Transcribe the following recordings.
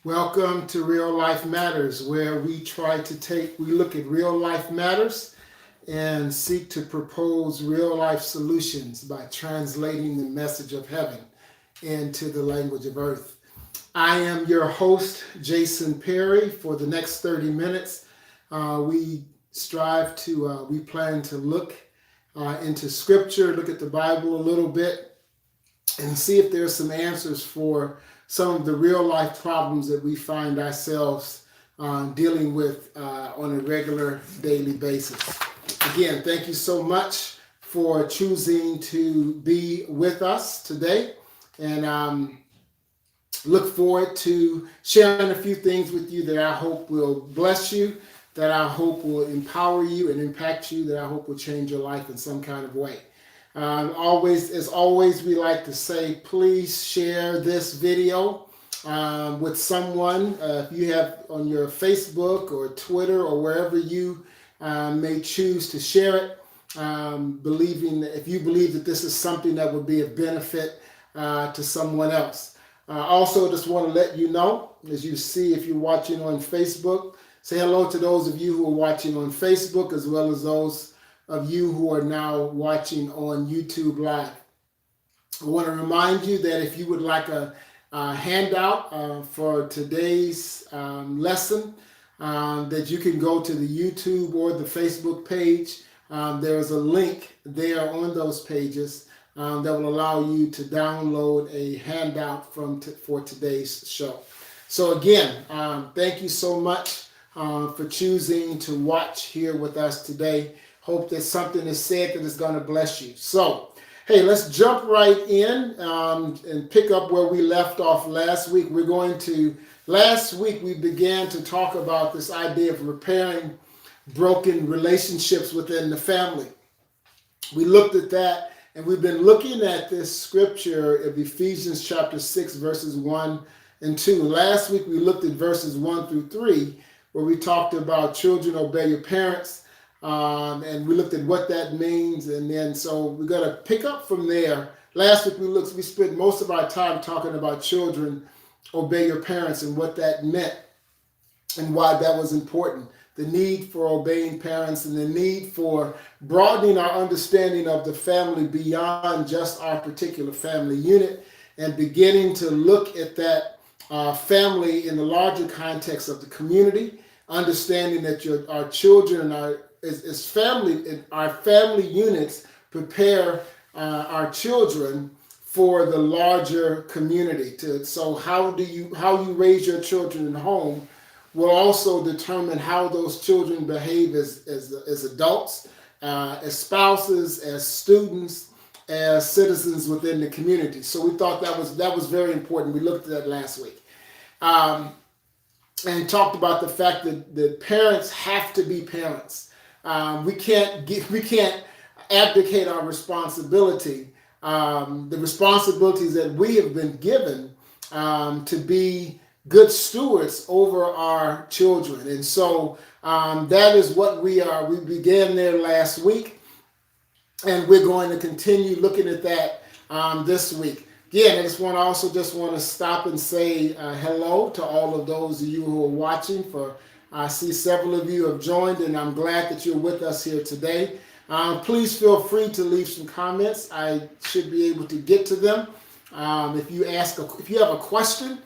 Welcome to Real Life Matters, where we look at real life matters and seek to propose real life solutions by translating the message of heaven into the language of earth. I am your host, Jason Perry. For the next 30 minutes, we plan to look into Scripture, look at the Bible a little bit, and see if there's some answers for some of the real life problems that we find ourselves dealing with on a regular daily basis. Again, thank you so much for choosing to be with us today, and look forward to sharing a few things with you that I hope will bless you, that I hope will empower you and impact you, that I hope will change your life in some kind of way. As always, we like to say, please share this video with someone. If you have on your Facebook or Twitter or wherever you may choose to share it, if you believe that this is something that would be of benefit to someone else. Also, just want to let you know, as you see, if you're watching on Facebook, say hello to those of you who are watching on Facebook, as well as those of you who are now watching on YouTube Live. I want to remind you that if you would like a handout for today's lesson, that you can go to the YouTube or the Facebook page. There's a link there on those pages that will allow you to download a handout for today's show. So again, thank you so much for choosing to watch here with us today. Hope that something is said that is going to bless you. So, hey, let's jump right in and pick up where we left off last week. Last week we began to talk about this idea of repairing broken relationships within the family. We looked at that, and we've been looking at this scripture of Ephesians chapter 6, verses 1 and 2. Last week we looked at verses 1 through 3, where we talked about children obey your parents. And we looked at what that means, and then so we're going to pick up from there. Last week we spent most of our time talking about children obey your parents and what that meant and why that was important. The need for obeying parents and the need for broadening our understanding of the family beyond just our particular family unit, and beginning to look at that family in the larger context of the community, understanding that our children and our family units prepare our children for the larger community. So how you raise your children at home will also determine how those children behave as adults, as spouses, as students, as citizens within the community. So we thought that was very important. We looked at that last week. And talked about the fact that the parents have to be parents. We can't abdicate our responsibility, the responsibilities that we have been given to be good stewards over our children. And so that is what we are. We began there last week, and we're going to continue looking at that this week. Again, I just want to stop and say hello to all of those of you who are watching. I see several of you have joined, and I'm glad that you're with us here today. Please feel free to leave some comments. I should be able to get to them. If you have a question,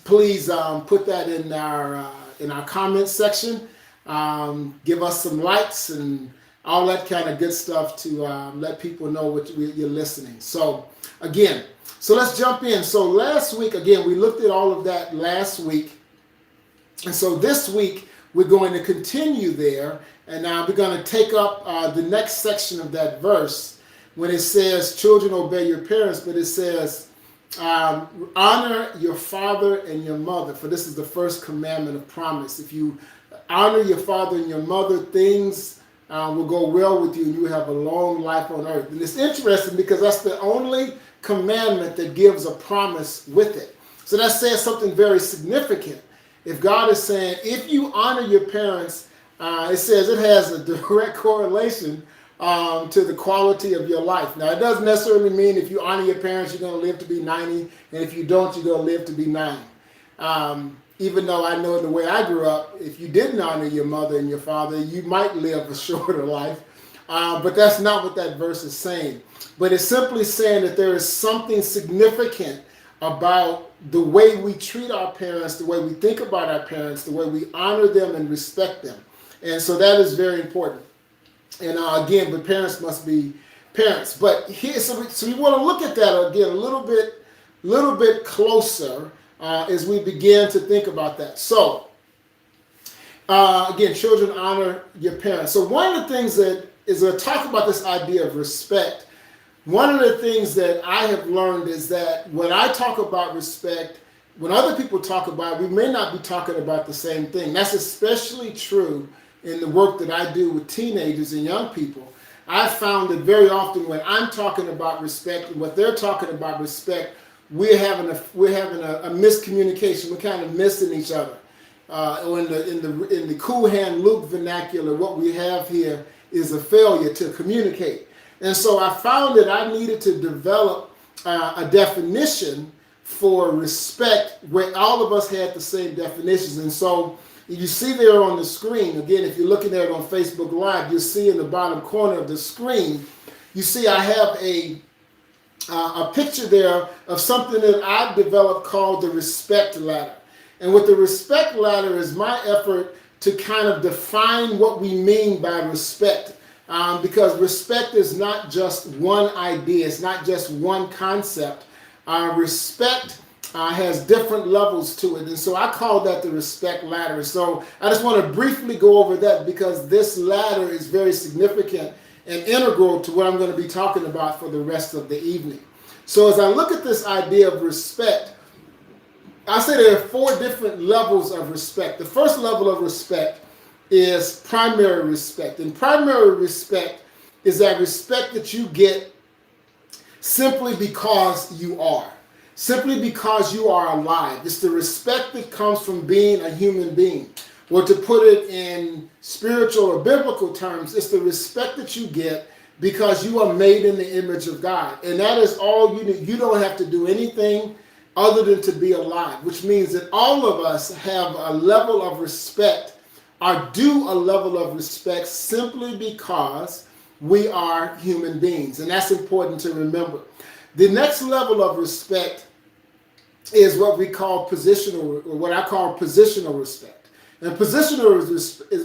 please put that in our comments section. Give us some likes and all that kind of good stuff to let people know you're listening. So let's jump in. So last week, again, we looked at all of that last week. And so this week, we're going to continue there, and we're going to take up the next section of that verse when it says, children obey your parents, but it says, honor your father and your mother, for this is the first commandment of promise. If you honor your father and your mother, things will go well with you, and you will have a long life on earth. And it's interesting because that's the only commandment that gives a promise with it. So that says something very significant. If God is saying, if you honor your parents, it says it has a direct correlation to the quality of your life. Now, it doesn't necessarily mean if you honor your parents, you're going to live to be 90, and if you don't, you're going to live to be 90. Even though I know the way I grew up, if you didn't honor your mother and your father, you might live a shorter life. But that's not what that verse is saying. But it's simply saying that there is something significant about the way we treat our parents, the way we think about our parents, the way we honor them and respect them. And so that is very important. And again, but parents must be parents. But here, so we want to look at that again a little bit closer as we begin to think about that. So again, children, honor your parents. So one of the things that is to talk about this idea of respect. One of the things that I have learned is that when I talk about respect, when other people talk about it, we may not be talking about the same thing. That's especially true in the work that I do with teenagers and young people. I've found that very often when I'm talking about respect and what they're talking about respect, we're having a miscommunication. We're kind of missing each other. Or in the Cool Hand Luke vernacular, what we have here is a failure to communicate. And so I found that I needed to develop a definition for respect where all of us had the same definitions. And so you see there on the screen, again, if you're looking at it on Facebook Live, you'll see in the bottom corner of the screen, you see I have a picture there of something that I've developed called the respect ladder. And what the respect ladder is my effort to kind of define what we mean by respect. Because respect is not just one idea, it's not just one concept. Respect has different levels to it, and so I call that the respect ladder. So I just want to briefly go over that because this ladder is very significant and integral to what I'm going to be talking about for the rest of the evening. So as I look at this idea of respect, I say there are 4 different levels of respect. The first level of respect is primary respect. And primary respect is that respect that you get simply because you are. Simply because you are alive. It's the respect that comes from being a human being. Or to put it in spiritual or biblical terms, it's the respect that you get because you are made in the image of God. And that is all you need. You don't have to do anything other than to be alive, which means that all of us have a level of respect, are due a level of respect simply because we are human beings. And that's important to remember. The next level of respect is what we call positional, or what I call positional respect. And positional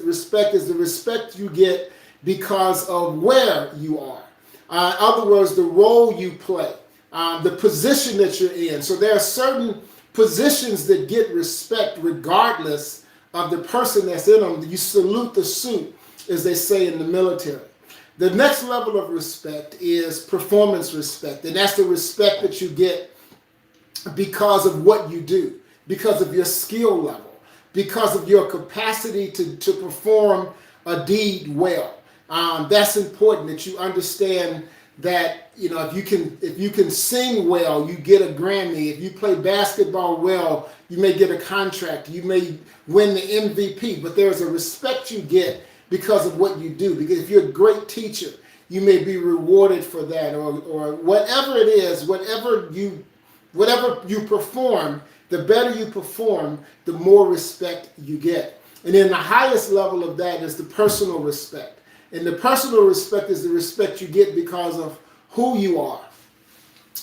respect is the respect you get because of where you are. In other words, the role you play, the position that you're in. So there are certain positions that get respect regardless of the person that's in them. You salute the suit, as they say in the military. The next level of respect is performance respect, and that's the respect that you get because of what you do, because of your skill level, because of your capacity to perform a deed well. That's important that you understand that, you know, if you can sing well, you get a Grammy. If you play basketball well, you may get a contract. You may win the MVP, but there's a respect you get because of what you do. Because if you're a great teacher, you may be rewarded for that, or whatever it is, whatever you perform, the better you perform, the more respect you get. And then the highest level of that is the personal respect. And the personal respect is the respect you get because of who you are.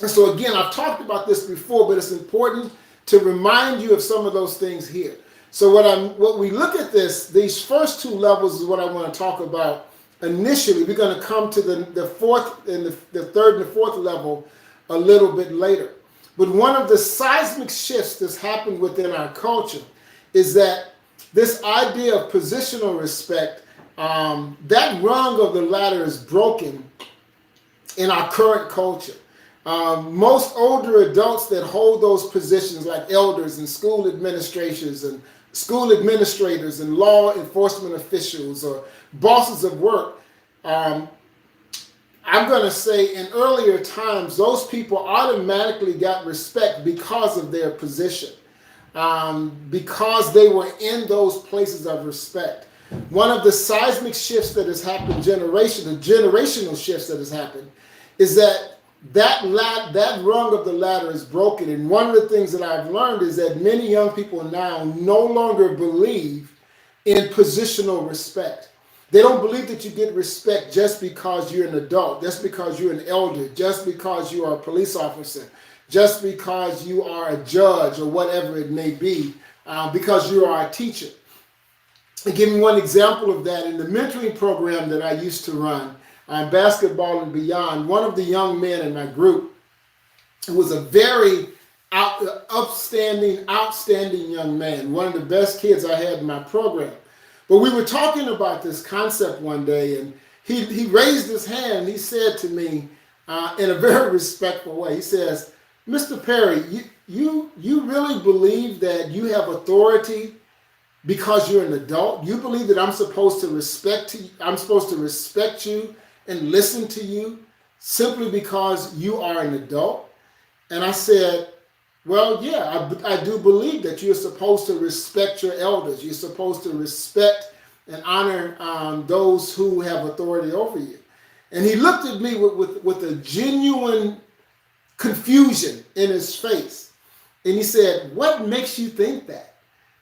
And so again, I've talked about this before, but it's important to remind you of some of those things here. So what we look at these first 2 levels is what I want to talk about initially. We're going to come to the fourth and the third and the fourth level a little bit later. But one of the seismic shifts that's happened within our culture is that this idea of positional respect, that rung of the ladder is broken in our current culture. Most older adults that hold those positions, like elders and school administrators and law enforcement officials or bosses of work, I'm going to say in earlier times, those people automatically got respect because of their position, because they were in those places of respect. one of the seismic shifts that has happened, generational shifts that has happened, is that rung of the ladder is broken. And one of the things that I've learned is that many young people now no longer believe in positional respect. They don't believe that you get respect just because you're an adult, just because you're an elder, just because you are a police officer, just because you are a judge or whatever it may be, because you are a teacher. And give me one example of that. In the mentoring program that I used to run, Basketball and Beyond, one of the young men in my group was a very outstanding young man, one of the best kids I had in my program. But we were talking about this concept one day, and he raised his hand. He said to me in a very respectful way, he says, "Mr. Perry, you really believe that you have authority because you're an adult? You believe that I'm supposed to respect you and listen to you simply because you are an adult?" And I said, "Well, yeah, I do believe that you're supposed to respect your elders. You're supposed to respect and honor those who have authority over you." And he looked at me with a genuine confusion in his face. And he said, "What makes you think that?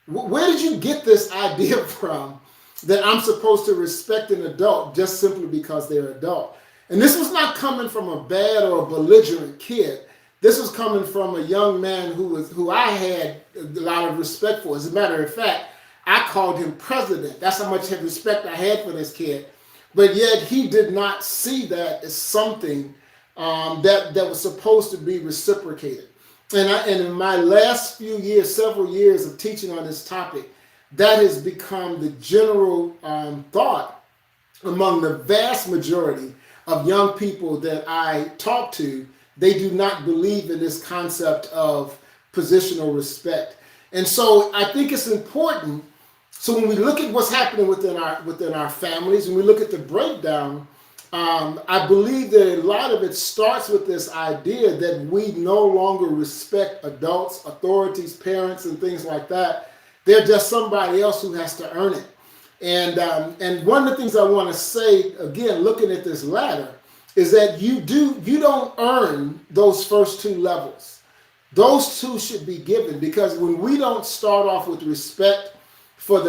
Where did you get this idea from that I'm supposed to respect an adult just simply because they're adult?" And this was not coming from a bad or a belligerent kid. This was coming from a young man who I had a lot of respect for. As a matter of fact, I called him president. That's how much respect I had for this kid. But yet he did not see that as something that was supposed to be reciprocated. And in my last few years, several years of teaching on this topic, that has become the general thought among the vast majority of young people that I talk to. They do not believe in this concept of positional respect. And so I think it's important. So when we look at what's happening within our families, and we look at the breakdown, I believe that a lot of it starts with this idea that we no longer respect adults, authorities, parents, and things like that. They're just somebody else who has to earn it. And one of the things I want to say, again, looking at this ladder, is that you don't earn those first two levels. Those two should be given, because when we don't start off with respect for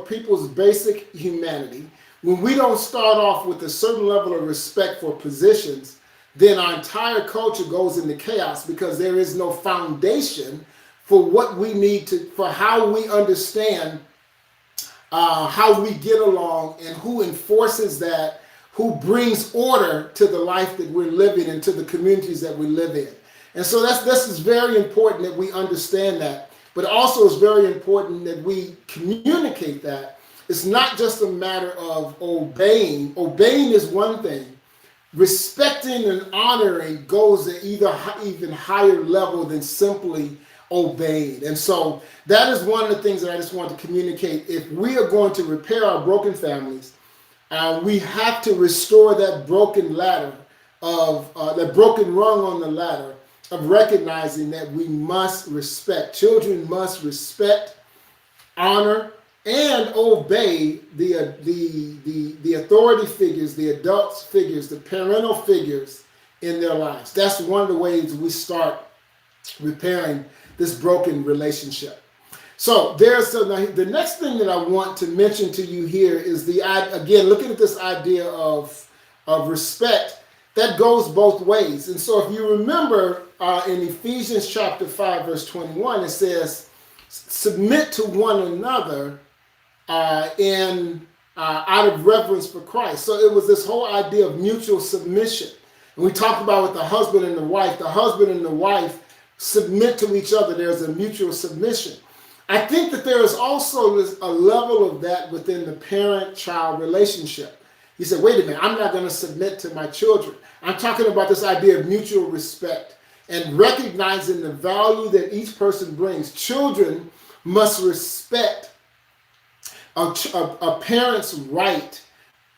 people's basic humanity, when we don't start off with a certain level of respect for positions, then our entire culture goes into chaos, because there is no foundation for what we need for how we understand how we get along and who enforces that, who brings order to the life that we're living and to the communities that we live in. And so this is very important that we understand that, but also it's very important that we communicate that. It's not just a matter of obeying. Obeying is one thing. Respecting and honoring goes to even higher level than simply obeying. And so that is one of the things that I just want to communicate. If we are going to repair our broken families, we have to restore that broken ladder that broken rung on the ladder of recognizing that we must respect. Children must respect, honor, and obey the authority figures, the adults figures, the parental figures in their lives. That's one of the ways we start repairing this broken relationship. So the next thing that I want to mention to you here is again, looking at this idea of respect, that goes both ways. And so if you remember in Ephesians chapter 5, verse 21, it says, submit to one another out of reverence for Christ. So it was this whole idea of mutual submission. And we talked about with the husband and the wife submit to each other. There's a mutual submission. I think that there is also a level of that within the parent-child relationship. You said, wait a minute, I'm not going to submit to my children. I'm talking about this idea of mutual respect and recognizing the value that each person brings. Children must respect a parent's right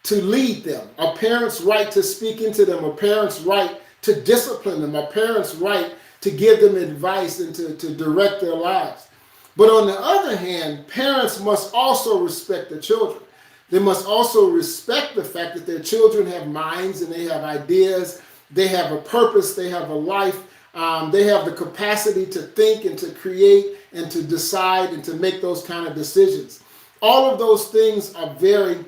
to lead them, a parent's right to speak into them, a parent's right to discipline them, a parent's right to give them advice and to direct their lives. But on the other hand, parents must also respect their children. They must also respect the fact that their children have minds and they have ideas, they have a purpose, they have a life, they have the capacity to think and to create and to decide and to make those kind of decisions. All of those things are very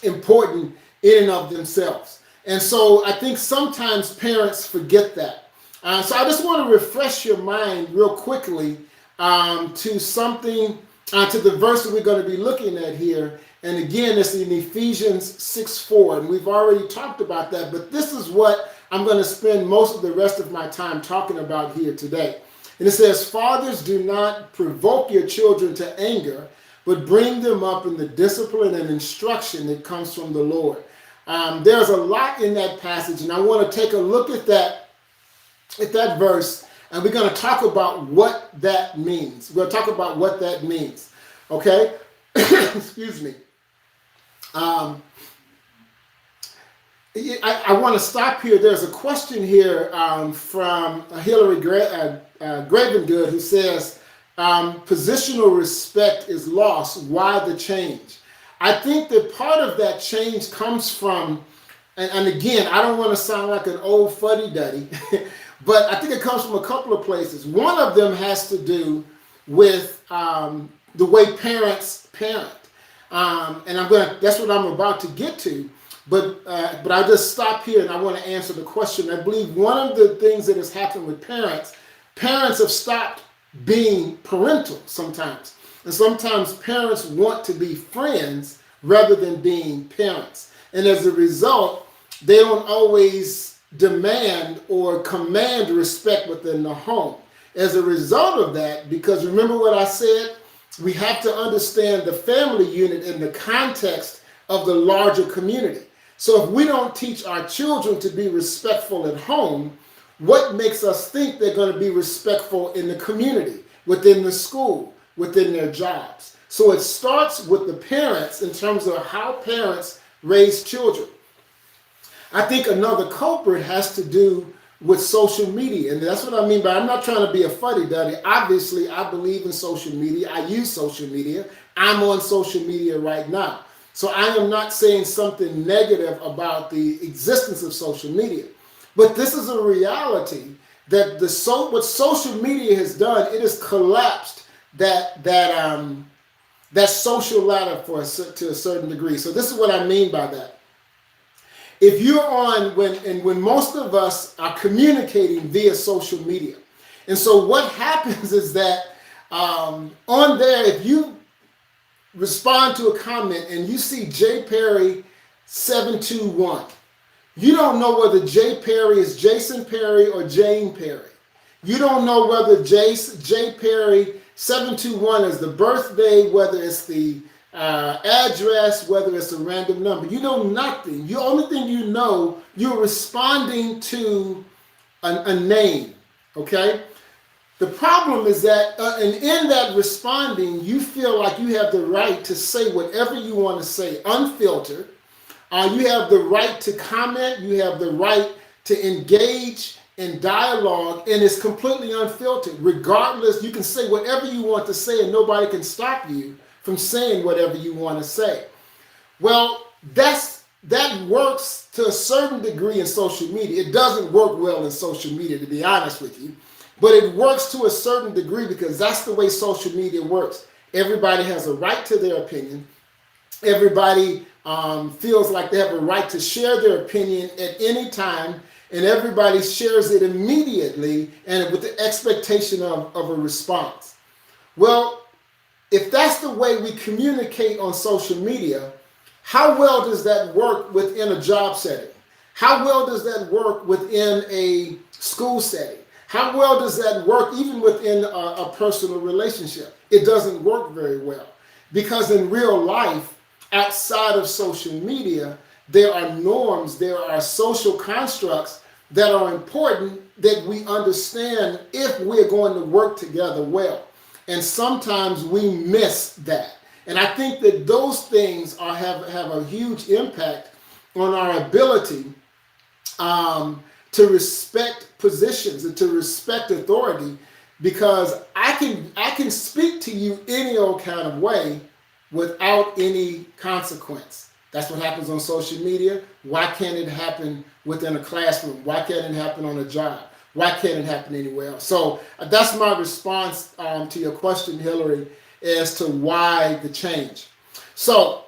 important in and of themselves. And so I think sometimes parents forget that. So I just want to refresh your mind real quickly to something, to the verse that we're going to be looking at here. And again, it's in Ephesians 6:4, and we've already talked about that, but this is what I'm going to spend most of the rest of my time talking about here today. And it says, "Fathers, do not provoke your children to anger, but bring them up in the discipline and instruction that comes from the Lord." There's a lot in that passage, and I want to take a look at that verse, and we're going to talk about what that means. We're going to talk about what that means, okay? Excuse me. I want to stop here. There's a question here from Hillary Gravengood, who says, positional respect is lost. Why the change? I think that part of that change comes from, and again, I don't want to sound like an old fuddy-duddy, but I think it comes from a couple of places. One of them has to do with the way parents parent. And that's what I'm about to get to. But I'll just stop here and I want to answer the question. I believe one of the things that has happened with parents have stopped being parental sometimes. And sometimes parents want to be friends rather than being parents. And as a result, they don't always demand or command respect within the home. As a result of that, because remember what I said, we have to understand the family unit in the context of the larger community. So if we don't teach our children to be respectful at home, what makes us think they're going to be respectful in the community, within the school, within their jobs? So it starts with the parents in terms of how parents raise children. I think another culprit has to do with social media. And that's what I mean by, I'm not trying to be a fuddy-duddy. Obviously, I believe in social media. I use social media. I'm on social media right now. So I am not saying something negative about the existence of social media. But this is a reality that what social media has done, it has collapsed that social ladder to a certain degree. So this is what I mean by that. If you're on, when most of us are communicating via social media, and so what happens is that on there, if you respond to a comment and you see J. Perry 721, you don't know whether J. Perry is Jason Perry or Jane Perry. You don't know whether J. Perry 721 is the birthday, whether it's the address, whether it's a random number. You know nothing. The only thing you know, you're responding to a name, okay? The problem is that, and in that responding, you feel like you have the right to say whatever you want to say, unfiltered. You have the right to comment. You have the right to engage in dialogue, and it's completely unfiltered. Regardless, you can say whatever you want to say, and nobody can stop you from saying whatever you want to say. Well, that works to a certain degree in social media. It doesn't work well in social media, to be honest with you, but it works to a certain degree because that's the way social media works. Everybody has a right to their opinion. Everybody feels like they have a right to share their opinion at any time, and everybody shares it immediately and with the expectation of a response. Well, if that's the way we communicate on social media, how well does that work within a job setting? How well does that work within a school setting? How well does that work even within a personal relationship? It doesn't work very well because in real life, outside of social media, there are norms, there are social constructs that are important that we understand if we're going to work together well. And sometimes we miss that. And I think that those things have a huge impact on our ability to respect positions and to respect authority because I can speak to you any old kind of way without any consequence. That's what happens on social media. Why can't it happen within a classroom? Why can't it happen on a job? Why can't it happen anywhere else? So that's my response to your question, Hillary, as to why the change. So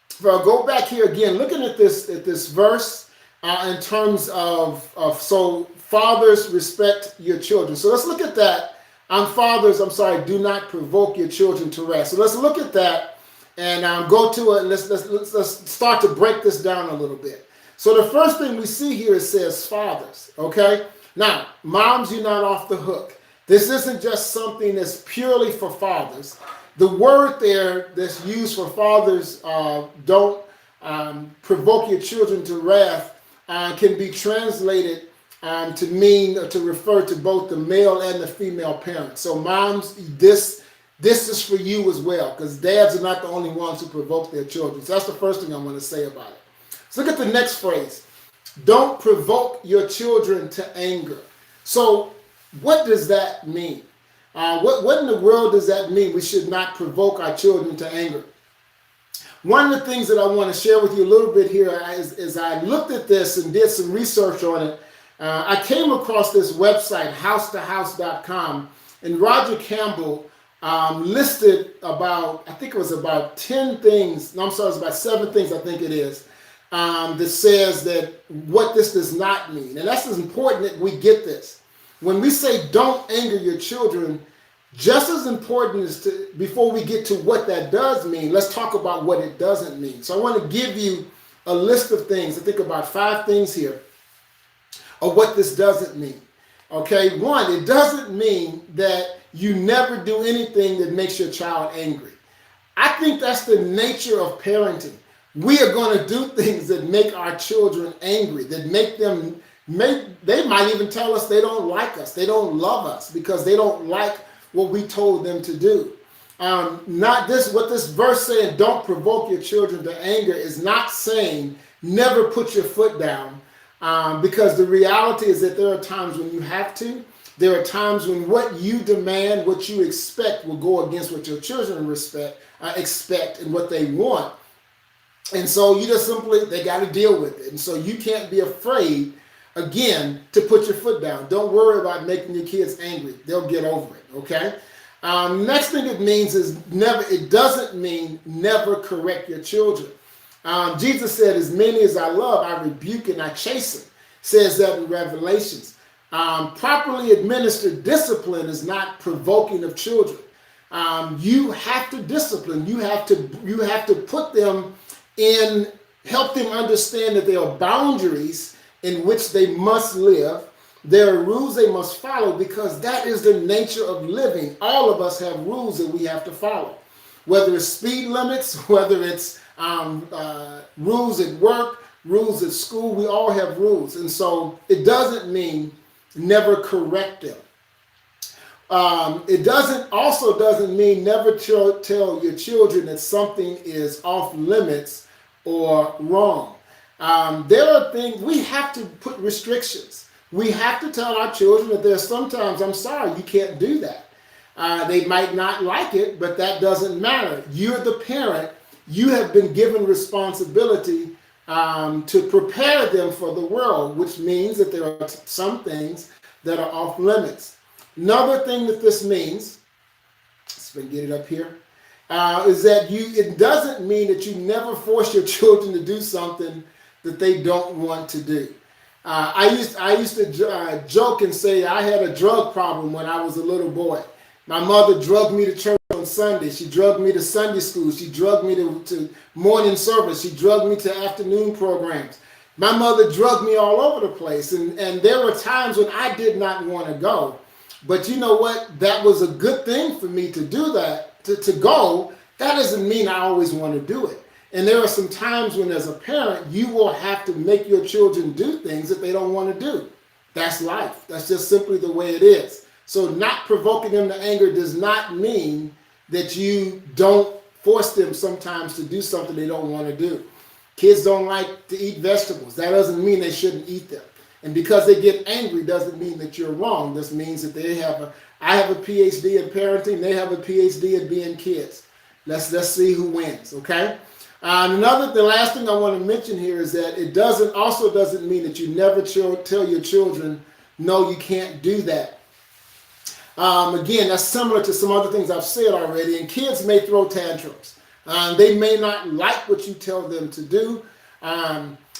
if I go back here again, looking at this verse in terms of so fathers, respect your children. So let's look at that. Fathers, do not provoke your children to wrath. So let's look at that and go to it. Let's start to break this down a little bit. So the first thing we see here, it says fathers, okay? Now, moms, you're not off the hook. This isn't just something that's purely for fathers. The word there that's used for fathers, don't provoke your children to wrath, can be translated to mean or to refer to both the male and the female parent. So moms, this is for you as well, because dads are not the only ones who provoke their children. So that's the first thing I want to say about it. Let's look at the next phrase. Don't provoke your children to anger. So what does that mean? What in the world does that mean? We should not provoke our children to anger. One of the things that I want to share with you a little bit here is I looked at this and did some research on it. I came across this website, housetohouse.com, and Roger Campbell listed about, I think it was about 10 things, no, I'm sorry, it's about 7 things, I think it is, that says that what this does not mean. And that's as important that we get this. When we say don't anger your children, just as important is to, before we get to what that does mean, let's talk about what it doesn't mean. So I want to give you a list of things. I think about 5 things here of what this doesn't mean. Okay, 1, it doesn't mean that you never do anything that makes your child angry. I think that's the nature of parenting. We are going to do things that make our children angry, that make them, they might even tell us they don't like us, they don't love us because they don't like what we told them to do. Not this, what this verse saying, don't provoke your children to anger, is not saying never put your foot down, because the reality is that there are times when you have to. There are times when what you demand, what you expect will go against what your children expect and what they want. And so you just simply, they got to deal with it. And so you can't be afraid, again, to put your foot down. Don't worry about making your kids angry. They'll get over it, okay? Next thing it means is never, it doesn't mean never correct your children. Jesus said, as many as I love, I rebuke and I chasten. Says that in Revelations. Properly administered discipline is not provoking of children. You have to discipline. You have to put them in, help them understand that there are boundaries in which they must live. There are rules they must follow because that is the nature of living. All of us have rules that we have to follow, whether it's speed limits, whether it's rules at work, rules at school. We all have rules. And so it doesn't mean never correct them. It doesn't mean never tell your children that something is off limits or wrong. There are things, we have to put restrictions. We have to tell our children that there's sometimes, I'm sorry, you can't do that. They might not like it, but that doesn't matter. You're the parent. You have been given responsibility to prepare them for the world, which means that there are some things that are off limits. Another thing that this means, let's get it up here, is that it doesn't mean that you never force your children to do something that they don't want to do. I used to joke and say I had a drug problem when I was a little boy. My mother drugged me to church on Sunday. She drugged me to Sunday school. She drugged me to morning service. She drugged me to afternoon programs. My mother drugged me all over the place. And there were times when I did not want to go. But you know what? That was a good thing for me to do that, to go. That doesn't mean I always want to do it. And there are some times when, as a parent, you will have to make your children do things that they don't want to do. That's life. That's just simply the way it is. So not provoking them to anger does not mean that you don't force them sometimes to do something they don't want to do. Kids don't like to eat vegetables. That doesn't mean they shouldn't eat them. And because they get angry doesn't mean that you're wrong. This means that I have a PhD in parenting, they have a PhD in being kids. Let's see who wins, okay? The last thing I want to mention here is that it doesn't mean that you never tell your children, no, you can't do that. Again, that's similar to some other things I've said already, and kids may throw tantrums. They may not like what you tell them to do.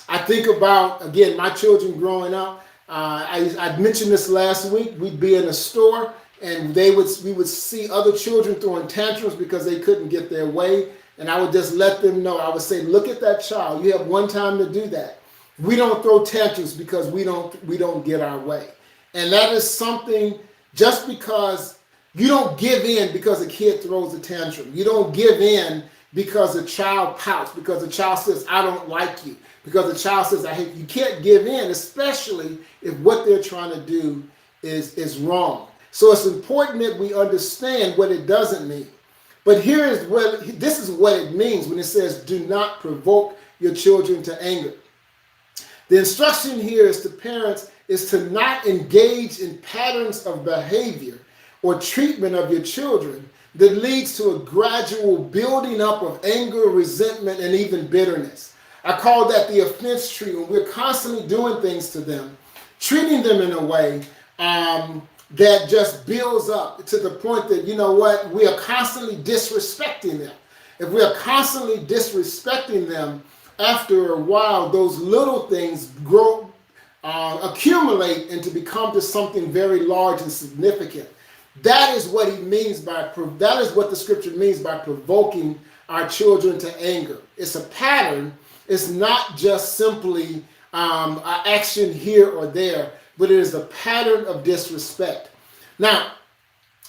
I think about, again, my children growing up. I mentioned this last week. We'd be in a store, and we would see other children throwing tantrums because they couldn't get their way. And I would just let them know. I would say, look at that child. You have one time to do that. We don't throw tantrums because we don't get our way. And that is something, just because you don't give in because a kid throws a tantrum. You don't give in because a child pouts, because a child says, I don't like you, because a child says, I hate you. You can't give in, especially if what they're trying to do is wrong. So it's important that we understand what it doesn't mean. But this is what it means when it says, do not provoke your children to anger. The instruction here is to parents is to not engage in patterns of behavior or treatment of your children that leads to a gradual building up of anger, resentment, and even bitterness. I call that the offense tree, when we're constantly doing things to them, treating them in a way that just builds up to the point that, you know what, we are constantly disrespecting them. If we are constantly disrespecting them, after a while, those little things accumulate and to become to something very large and significant. That is what that is what the scripture means by provoking our children to anger. It's a pattern. It's not just simply an action here or there, but it is a pattern of disrespect. Now,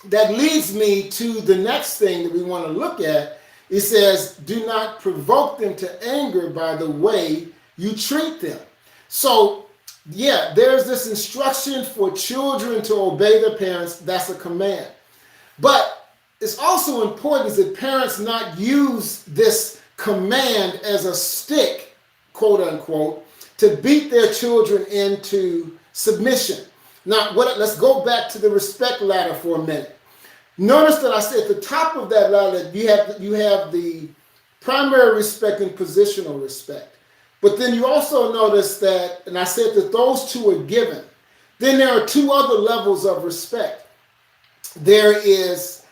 that leads me to the next thing that we want to look at. It says, do not provoke them to anger by the way you treat them. So, yeah, there's this instruction for children to obey their parents. That's a command. But it's also important that parents not use this command as a stick, quote unquote, to beat their children into submission. Now, let's go back to the respect ladder for a minute. Notice that I said at the top of that ladder, you have the primary respect and positional respect. But then you also notice that, and I said that those two are given. Then there are two other levels of respect. There is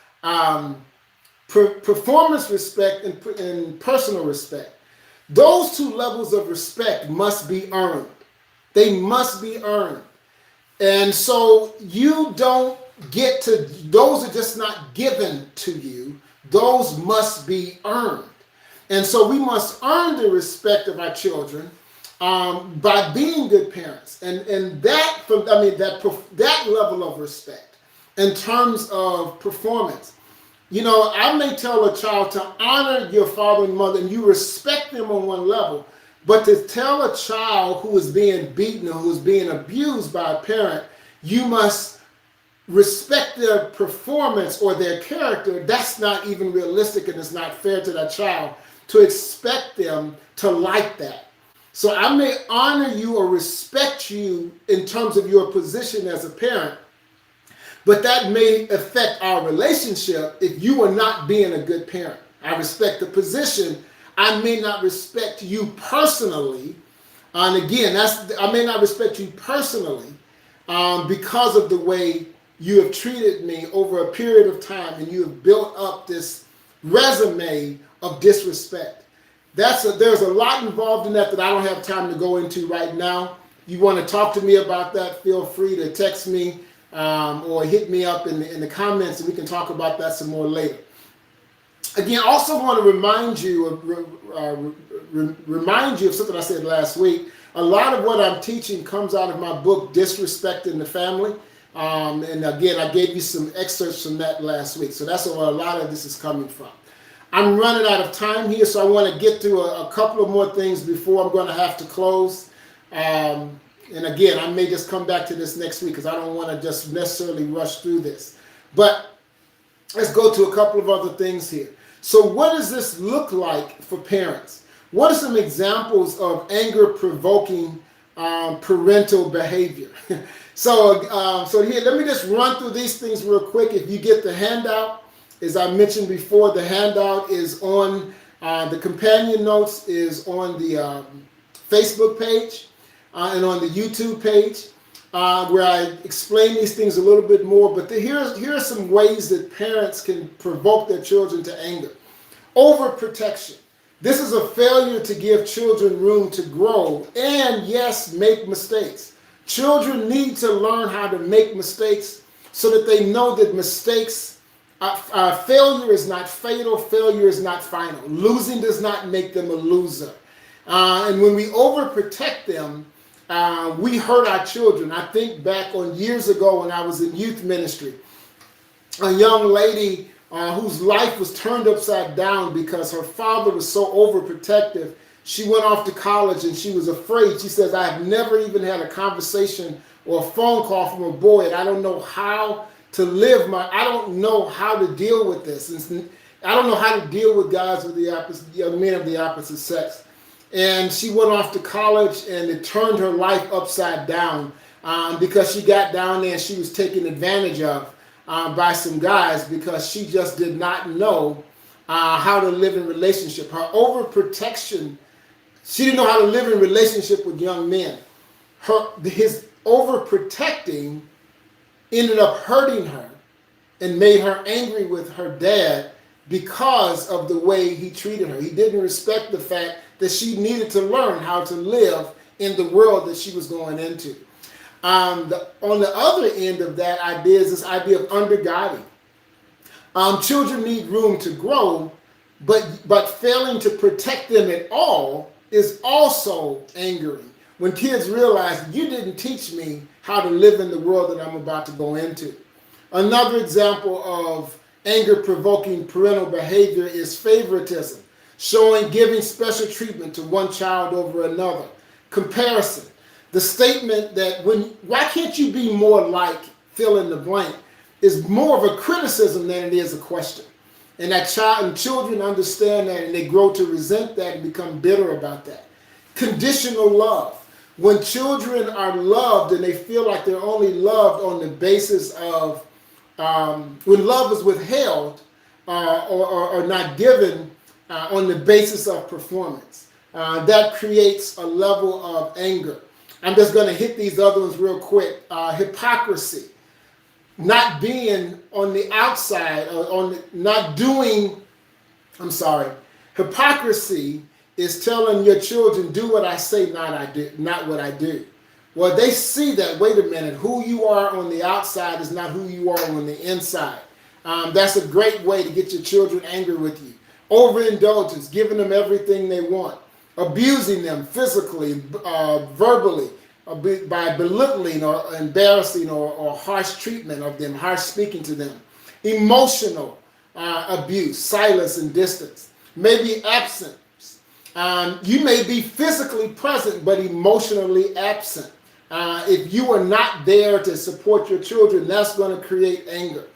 performance respect and personal respect. Those two levels of respect must be earned. They must be earned. And so you don't get to, those are just not given to you. Those must be earned. And so we must earn the respect of our children by being good parents. And that level of respect in terms of performance. You know, I may tell a child to honor your father and mother, and you respect them on one level. But to tell a child who is being beaten or who is being abused by a parent, you must respect their performance or their character, that's not even realistic, and it's not fair to that child to expect them to like that. So I may honor you or respect you in terms of your position as a parent, but that may affect our relationship if you are not being a good parent. I respect the position. I may not respect you personally. And again, I may not respect you personally because of the way you have treated me over a period of time, and you have built up this resume of disrespect. There's a lot involved in that I don't have time to go into right now. You want to talk to me about that, feel free to text me or hit me up in the comments, and we can talk about that some more later. Again, I also want to remind you of something I said last week. A lot of what I'm teaching comes out of my book, Disrespecting the Family. And again, I gave you some excerpts from that last week. So that's where a lot of this is coming from. I'm running out of time here, so I want to get through a couple of more things before I'm going to have to close. And again, I may just come back to this next week because I don't want to just necessarily rush through this. But let's go to a couple of other things here. So what does this look like for parents? What are some examples of anger-provoking parental behavior. So here, let me just run through these things real quick. If you get the handout, as I mentioned before, the handout is on, the companion notes is on the Facebook page and on the YouTube page, where I explain these things a little bit more. But here are some ways that parents can provoke their children to anger. Overprotection. This is a failure to give children room to grow and, yes, make mistakes. Children need to learn how to make mistakes so that they know that mistakes, failure is not fatal, failure is not final. Losing does not make them a loser. And when we overprotect them, we hurt our children. I think back on years ago when I was in youth ministry, a young lady whose life was turned upside down because her father was so overprotective. She went off to college and she was afraid. She says, I have never even had a conversation or a phone call from a boy, and I don't know how to live I don't know how to deal with this. And I don't know how to deal with guys with the opposite, young men of the opposite sex. And she went off to college, and it turned her life upside down because she got down there and she was taken advantage of by some guys because she just did not know how to live in relationship. Her overprotection, she didn't know how to live in relationship with young men. His overprotecting ended up hurting her and made her angry with her dad because of the way he treated her. He didn't respect the fact that she needed to learn how to live in the world that she was going into. On the other end of that idea is this idea of underguiding. Children need room to grow, but failing to protect them at all is also angering. When kids realize you didn't teach me how to live in the world that I'm about to go into. Another example of anger-provoking parental behavior is favoritism, giving special treatment to one child over another. Comparison. The statement that why can't you be more like fill in the blank is more of a criticism than it is a question. And children understand that and they grow to resent that and become bitter about that. Conditional love. When children are loved and they feel like they're only loved on the basis of, when love is withheld or not given on the basis of performance, that creates a level of anger. I'm just going to hit these other ones real quick. Hypocrisy, not being on the outside, Hypocrisy is telling your children, do what I say, not what I do. Well, they see that, wait a minute, who you are on the outside is not who you are on the inside. That's a great way to get your children angry with you. Overindulgence, giving them everything they want. Abusing them physically, verbally, by belittling or embarrassing or harsh treatment of them, harsh speaking to them. Emotional abuse, silence and distance. Maybe absence. You may be physically present but emotionally absent. If you are not there to support your children, that's going to create anger.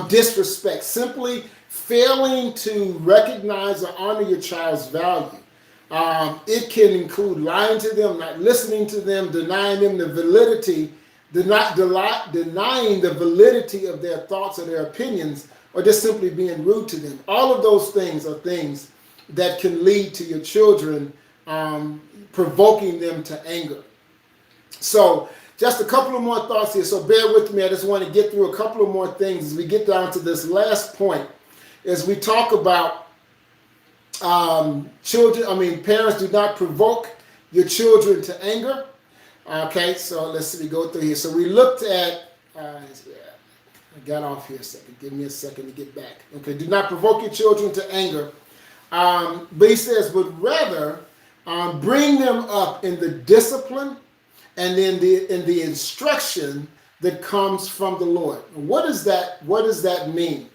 Disrespect, simply failing to recognize or honor your child's value. It can include lying to them, not listening to them, denying them the validity, denying the validity of their thoughts or their opinions, or just simply being rude to them. All of those things are things that can lead to your children provoking them to anger. So just a couple of more thoughts here. So bear with me. I just want to get through a couple of more things as we get down to this last point. As we talk about parents do not provoke your children to anger. Okay, so let's see, we go through here. So we looked at, I got off here a second. Give me a second to get back. Okay, do not provoke your children to anger. But he says, but rather bring them up in the discipline and in the instruction that comes from the Lord. What does that mean?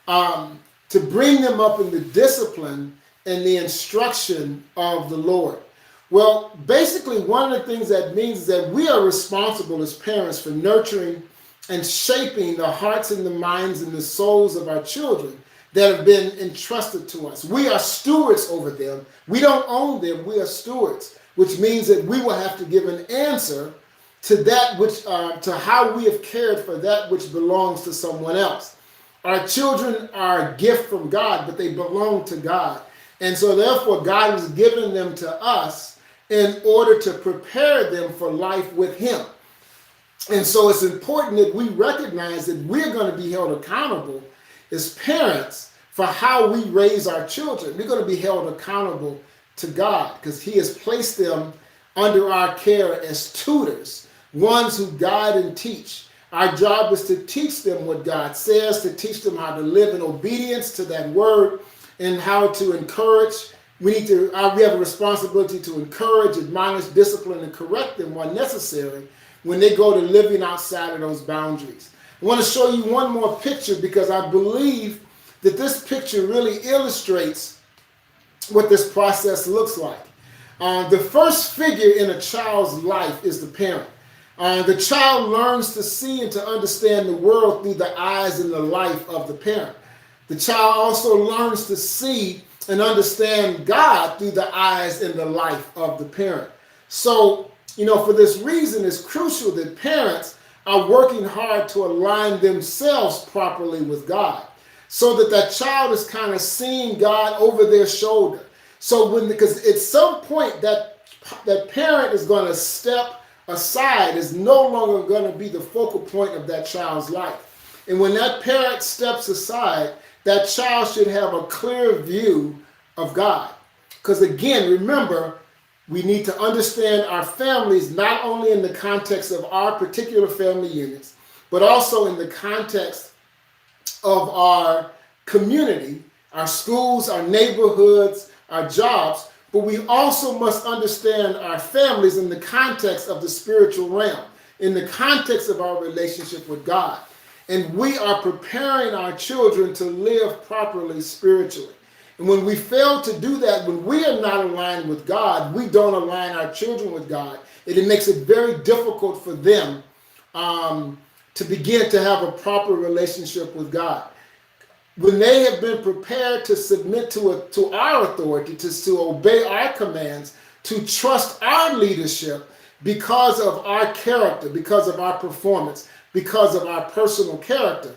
To bring them up in the discipline and the instruction of the Lord. Well, basically, one of the things that means is that we are responsible as parents for nurturing and shaping the hearts and the minds and the souls of our children that have been entrusted to us. We are stewards over them. We don't own them. We are stewards. which means that we will have to give an answer to that which, to how we have cared for that which belongs to someone else. Our children are a gift from God, but they belong to God. And so therefore, God has given them to us in order to prepare them for life with Him. And so it's important that we recognize that we're going to be held accountable as parents for how we raise our children. We're going to be held accountable to God because He has placed them under our care as tutors, ones who guide and teach. Our job is to teach them what God says, to teach them how to live in obedience to that word and how to encourage. We have a responsibility to encourage, admonish, discipline, and correct them when necessary when they go to living outside of those boundaries. I want to show you one more picture because I believe that this picture really illustrates what this process looks like. The first figure in a child's life is the parent. The child learns to see and to understand the world through the eyes and the life of the parent. The child also learns to see and understand God through the eyes and the life of the parent. So, for this reason, it's crucial that parents are working hard to align themselves properly with God so that that child is kind of seeing God over their shoulder. So because at some point that parent is going to step aside, is no longer going to be the focal point of that child's life. And when that parent steps aside, that child should have a clear view of God. Because again, remember, we need to understand our families not only in the context of our particular family units, but also in the context of our community, our schools, our neighborhoods, our jobs. But we also must understand our families in the context of the spiritual realm, in the context of our relationship with God. And we are preparing our children to live properly spiritually. And when we fail to do that, when we are not aligned with God, we don't align our children with God. It makes it very difficult for them to begin to have a proper relationship with God. When they have been prepared to submit to our authority, to obey our commands, to trust our leadership because of our character, because of our performance, because of our personal character,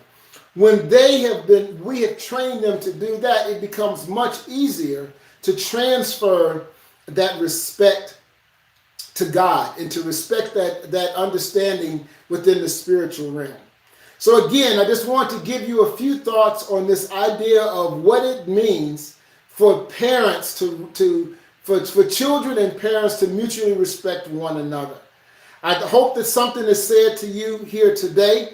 when we have trained them to do that, it becomes much easier to transfer that respect to God and to respect that understanding within the spiritual realm. So again, I just want to give you a few thoughts on this idea of what it means for parents for children and parents to mutually respect one another. I hope that something is said to you here today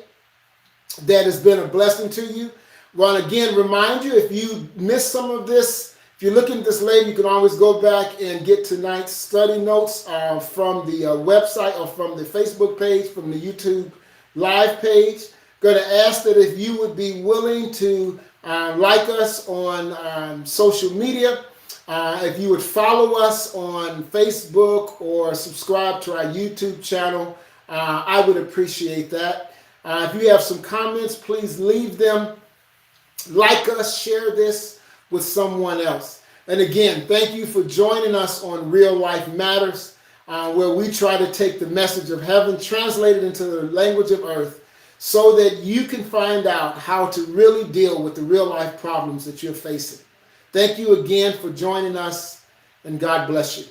that has been a blessing to you. I want to again remind you, if you missed some of this, if you're looking at this later, you can always go back and get tonight's study notes from the website or from the Facebook page, from the YouTube live page. Going to ask that if you would be willing to like us on social media, if you would follow us on Facebook or subscribe to our YouTube channel, I would appreciate that. If you have some comments, please leave them. Like us, share this with someone else. And again, thank you for joining us on Real Life Matters, where we try to take the message of heaven, translate it into the language of earth, so that you can find out how to really deal with the real life problems that you're facing. Thank you again for joining us, and God bless you.